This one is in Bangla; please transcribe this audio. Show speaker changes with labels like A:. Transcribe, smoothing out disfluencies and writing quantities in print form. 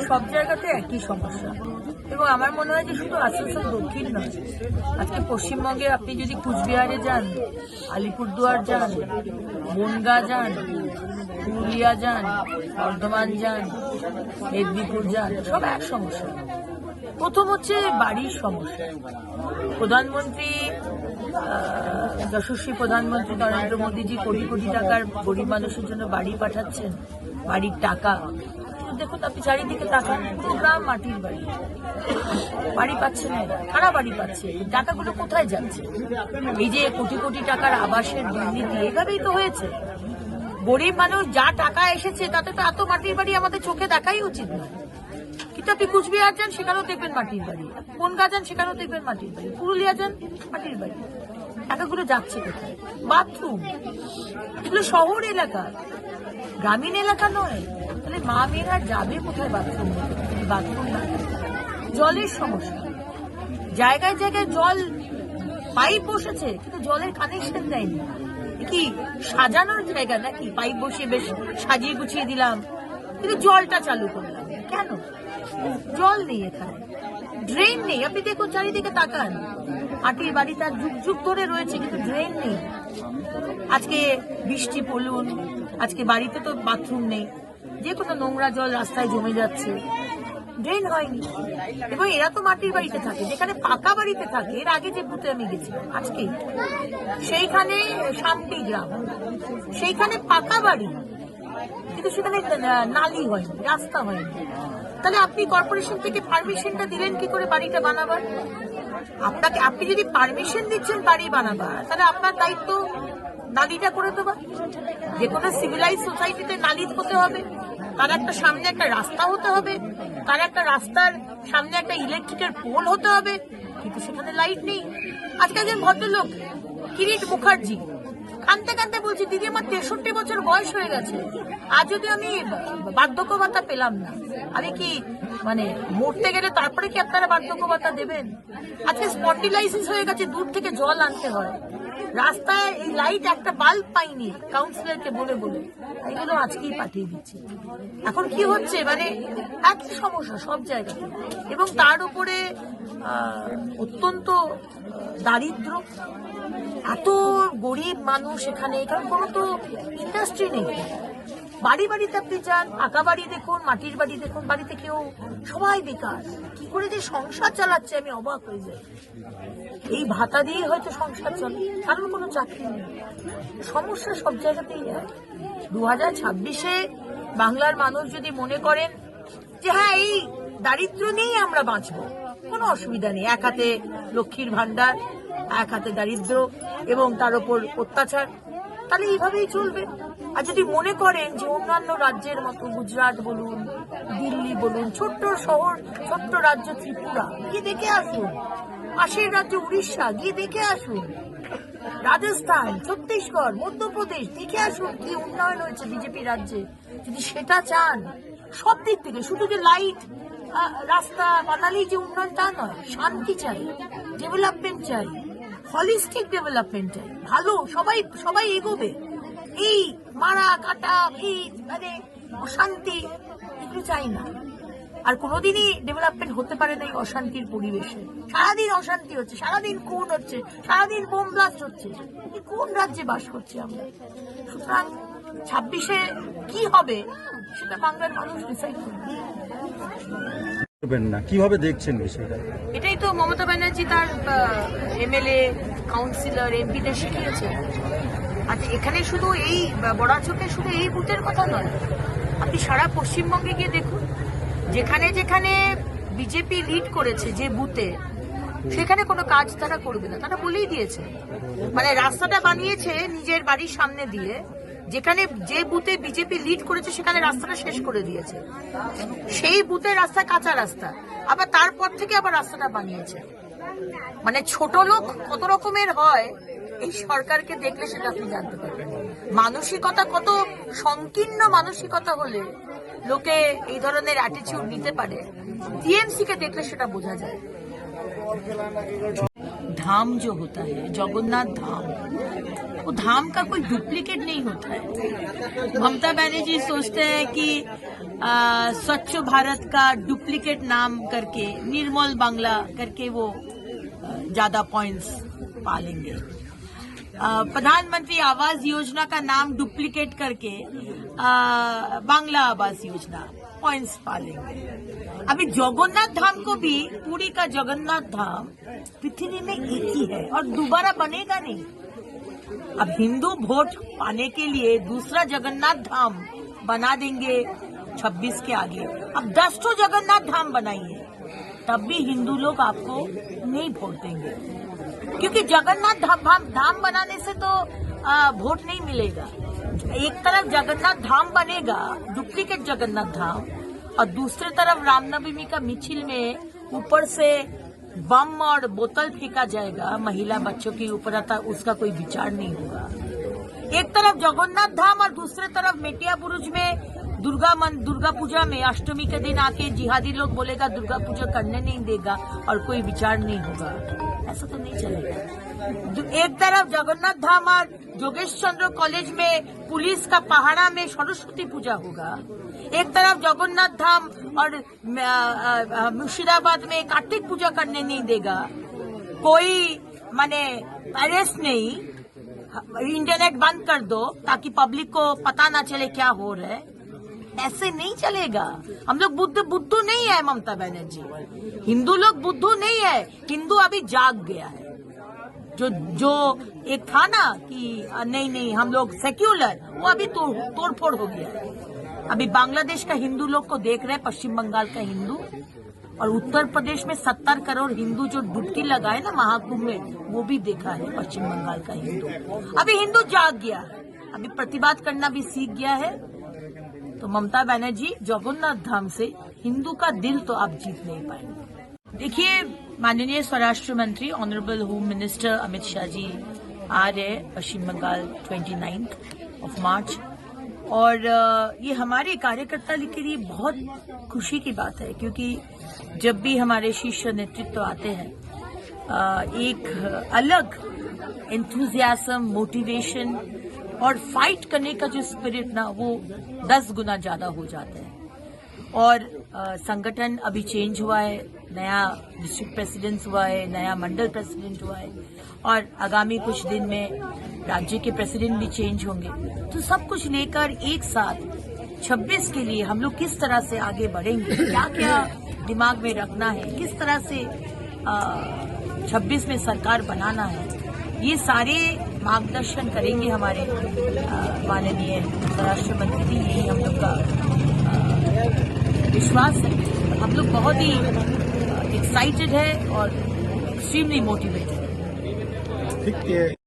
A: সব জায়গাতে একই সমস্যা এবং আমার মনে হয় যে শুধু আসানসোল দক্ষিণ নয়, আজকে পশ্চিমবঙ্গে আপনি যদি কুচবিহারে যান, আলিপুরদুয়ার যান, বনগাঁ যান, পুরুলিয়া যান, বর্ধমান যান, মেদিনীপুর যান, সব এক সমস্যা। প্রথম হচ্ছে বাড়ির সমস্যা। প্রধানমন্ত্রী যশস্বী প্রধানমন্ত্রী নরেন্দ্র মোদীজি কোটি কোটি টাকার গরিব মানুষের জন্য বাড়ি পাঠাচ্ছেন, বাড়ির টাকা। দেখুন আপনি চারিদিকে তাকান, গ্রাম মাটির বাড়ি, বাড়ি পাচ্ছে না, কারা বাড়ি পাচ্ছে? টাকাগুলো কোথায় যাচ্ছে? এই যে কোটি কোটি টাকার আবাসের দুর্নীতি, এভাবেই তো হয়েছে। গরিব মানুষ যা টাকা এসেছে তাতে তো এত মাটির বাড়ি আমাদের চোখে দেখাই উচিত না। কিন্তু আপনি কুচবিহার যান, সেখানেও দেখবেন মাটির বাড়ি, বনগাঁ যান, সেখানেও দেখবেন মাটির বাড়ি, পুরুলিয়া যান, মাটির বাড়ি। টাকাগুলো যাচ্ছে কোথায়? বাথরুম, এগুলো শহর এলাকা, গ্রামীণ এলাকা নয়। তাহলে মা মেয়েরা যাবে কোথায় বাথরুম? বাথরুম না। জলের সমস্যা, জায়গায় জায়গায় জল পাইপ বসেছে কিন্তু জলের কানেকশন দেয়নি। কি সাজানোর জায়গা নাকি? পাইপ বসিয়ে বেশ সাজিয়ে গুছিয়ে দিলাম, কিন্তু জলটা চালু করলাম কেন? জল নেই এখানে, ড্রেন নেই। আপনি দেখুন চারিদিকে তাকান, মাটির বাড়ি তার যুগ যুগ ধরে রয়েছে কিন্তু ড্রেন নেই। আজকে বৃষ্টি পড়ুন, আজকে বাড়িতে তো বাথরুম নেই, যে কোনো নোংরা জল রাস্তায় জমে যাচ্ছে, ড্রেন হয়নি। এবং এরা তো মাটির বাড়িতে থাকে, যেখানে পাকা বাড়িতে থাকে। এর আগে যে বুথে আমি গেছিলাম আজকে, সেইখানে শান্তি গ্রাম, সেইখানে পাকা বাড়ি কিন্তু সেখানে নালি হয়নি, রাস্তা হয়নি। তাহলে আপনি কর্পোরেশন থেকে পারমিশনটা দিলেন কি করে বাড়িটা বানাবার? আপনি যদি পারমিশন দিচ্ছেন বাড়ি বানাবার, তাহলে আপনার দায়িত্ব নালিটা করে দেবা। যে কোনো সিভিলাইজ সোসাইটিতে নালি হতে হবে, তার একটা সামনে একটা রাস্তা হতে হবে, তার একটা রাস্তার সামনে একটা ইলেকট্রিকের পোল হতে হবে, কিন্তু সেখানে লাইট নেই। আজকে একজন ভদ্রলোক কিরিট মুখার্জি কাঁদতে কাঁদতে বলছি, দিদি আমার 63 বছর বয়স হয়ে গেছে, আজ যদি আমি বার্ধক্য ভাতা পেলাম না, আমি কি মরতে গেলে তারপরে কি আপনারা বার্ধক্য ভাতা দেবেন? আজকে স্পন্ডিলাইসিস হয়ে গেছে, দূর থেকে জল আনতে হয়, রাস্তায় এই লাইট একটা বাল্ব পাইনি কাউন্সিলরকে বলে বলে, এগুলো আজকেই পাঠিয়ে দিচ্ছে। এখন কি হচ্ছে একই সমস্যা সব জায়গাতে। এবং তার উপরে অত্যন্ত দারিদ্র, এত গরিব মানুষ এখানে কোনো তো ইন্ডাস্ট্রি নেই। বাড়ি বাড়িতে আপনি যান, পাকা বাড়ি দেখুন, মাটির বাড়ি দেখুন, বাড়িতে কেউ, সবাই বেকার। কি করে যে সংসার চালাচ্ছে আমি অবাক হয়ে যাই। এই ভাতা দিয়ে হয়তো সংসার চলে, কারণ কোনো চাকরি নেই। সমস্যা সব জায়গাতেই। 2026-এ বাংলার মানুষ যদি মনে করেন যে হ্যাঁ এই দারিদ্র নিয়েই আমরা বাঁচবো, কোনো অসুবিধা নেই। এক হাতে লক্ষ্মীর ভান্ডার, এক হাতে দারিদ্র এবং তার উপর অত্যাচার, তাহলে এইভাবেই চলবে। আর যদি মনে করেন যে অন্যান্য রাজ্যের মতো গুজরাট বলুন, দিল্লি বলুন, ছোট্ট শহর, ছোট্ট রাজ্য ত্রিপুরা, গিয়ে দেখে আসুন, পাশের রাজ্য উড়িষ্যা, গিয়ে দেখে আসুন, রাজস্থান, ছত্তিশগড়, মধ্যপ্রদেশ, দেখে আসুন কি উন্নয়ন হয়েছে বিজেপি রাজ্যে। যদি সেটা চান সব দিক থেকে, শুধু যে লাইট রাস্তা বানালেই যে উন্নয়ন তা নয়, শান্তি চাই, ডেভেলপমেন্ট চাই, হলিস্টিক ডেভেলপমেন্ট চাই, ভালো সবাই এগোবে। এই মারা কাটা, এই অশান্তি, এগুলো চাই না। আর কোনোদিনই ডেভেলপমেন্ট হতে পারে না এই অশান্তির পরিবেশে। সারাদিন অশান্তি হচ্ছে, সারাদিন খুন হচ্ছে, সারাদিন বোম ব্লাস্ট হচ্ছে। কোন রাজ্যে বাস করছি আমরা? সুতরাং 26-এ কি হবে সেটা বাংলার মানুষ ডিসাইড করবে।
B: কিভাবে দেখছেন বিষয়টা?
A: এটাই তো মমতা ব্যানার্জি তার এমএলএ, কাউন্সিলর, এমপিদের শিখিয়েছে। আর এখানে শুধু এই বড়াচোখে শুধু এই বুথের কথা নয়, আপনি সারা পশ্চিমবঙ্গে গিয়ে দেখুন, যেখানে যেখানে বিজেপি লিড করেছে যে বুথে, সেখানে কোনো কাজ তারা করবে না, তারা বলেই দিয়েছে। রাস্তাটা বানিয়েছে নিজের বাড়ির সামনে দিয়ে, যেখানে যে বুথে বিজেপি লিড করেছে সেখানে রাস্তাটা শেষ করে দিয়েছে। সেই বুথের রাস্তা কাঁচা রাস্তা, আবার তারপর থেকে আবার রাস্তাটা বানিয়েছে। ছোট লোক কত রকমের হয় এই সরকারকে দেখলে সেটা আপনি জানতে পারবেন। মানসিকতা কত সংকীর্ণ মানসিকতা হলে লোকে এই ধরনের অ্যাটিটিউড নিতে পারে, টিএমসি কে দেখলে সেটা বোঝা যায়। धाम जो होता है, जगन्नाथ धाम, वो धाम का कोई डुप्लीकेट नहीं होता है। ममता बनर्जी सोचते हैं कि स्वच्छ भारत का डुप्लीकेट नाम करके, निर्मल बांग्ला करके वो ज्यादा पॉइंट्स पा लेंगे। प्रधानमंत्री आवास योजना का नाम डुप्लीकेट करके बांग्ला आवास योजना पॉइंट्स पा लेंगे। अभी जगन्नाथ धाम को भी, पुरी का जगन्नाथ धाम पृथ्वी में एक ही है और दोबारा बनेगा नहीं। अब हिंदू वोट पाने के लिए दूसरा जगन्नाथ धाम बना देंगे 26 के आगे। अब 10 तो जगन्नाथ धाम बनाइए, तब भी हिंदू लोग आपको नहीं वोट देंगे, क्योंकि जगन्नाथ धाम बनाने से तो वोट नहीं मिलेगा। एक तरफ जगन्नाथ धाम बनेगा, डुप्लीकेट जगन्नाथ धाम, और दूसरी तरफ रामनवमी का मिছিল में ऊपर से बम और बोतल फेंका जाएगा महिला बच्चों के ऊपर, उसका कोई विचार नहीं होगा। एक तरफ जगन्नाथ धाम और दूसरी तरफ मेटिया बुरुज में दुर्गा पूजा में अष्टमी के दिन आके जिहादी लोग बोलेगा दुर्गा पूजा करने नहीं देगा और कोई विचार नहीं होगा। ऐसा तो नहीं चलेगा। एक तरफ जगन्नाथ धाम और जोगेश चंद्र कॉलेज में पुलिस का पहाड़ा में सरस्वती पूजा होगा, एक तरफ जगन्नाथ धाम और मुर्शिदाबाद में कार्तिक पूजा करने नहीं देगा, कोई माने अरेस्ट नहीं, इंटरनेट बंद कर दो ताकि पब्लिक को पता ना चले क्या हो रहा है। ऐसे नहीं चलेगा। हम लोग बुद्धू नहीं है ममता बनर्जी, हिंदू लोग बुद्धू नहीं है। हिंदू अभी जाग गया है। जो एक था ना कि नहीं हम लोग सेक्युलर, वो अभी तोड़फोड़ हो गया है। अभी बांग्लादेश का हिंदू लोग को देख रहे हैं, पश्चिम बंगाल का हिंदू, और उत्तर प्रदेश में 70 करोड़ हिंदू जो डुबकी लगाए ना महाकुंभ में, वो भी देखा है पश्चिम बंगाल का हिंदू। अभी हिंदू जाग गया है, अभी प्रतिवाद करना भी सीख गया है। तो ममता बनर्जी, जगन्नाथ धाम से हिंदू का दिल तो आप जीत नहीं पाएंगे। देखिए, माननीय स्वराष्ट्र मंत्री honourable home minister Amit Shah ji आ रहे पश्चिम बंगाल 29 मार्च, और ये हमारे कार्यकर्ता के लिए बहुत खुशी की बात है, क्योंकि जब भी हमारे शीर्ष नेतृत्व आते हैं, एक अलग एंथुजियाज्म, मोटिवेशन और फाइट करने का जो स्पिरिट ना, वो 10 गुना ज्यादा हो जाता है। और संगठन अभी चेंज हुआ है, नया डिस्ट्रिक्ट प्रेसिडेंट हुआ है, नया मंडल प्रेसिडेंट हुआ है, और आगामी कुछ दिन में राज्य के प्रेसिडेंट भी चेंज होंगे। तो सब कुछ लेकर एक साथ 26 के लिए हम लोग किस तरह से आगे बढ़ेंगे, क्या क्या दिमाग में रखना है, किस तरह से 26 में सरकार बनाना है, ये सारे मार्गदर्शन करेंगे हमारे माननीय स्वराष्ट्र मंत्री जी। यही हम लोग का विश्वास है। हम लोग बहुत ही एक्साइटेड है और एक्सट्रीमली मोटिवेटेड है।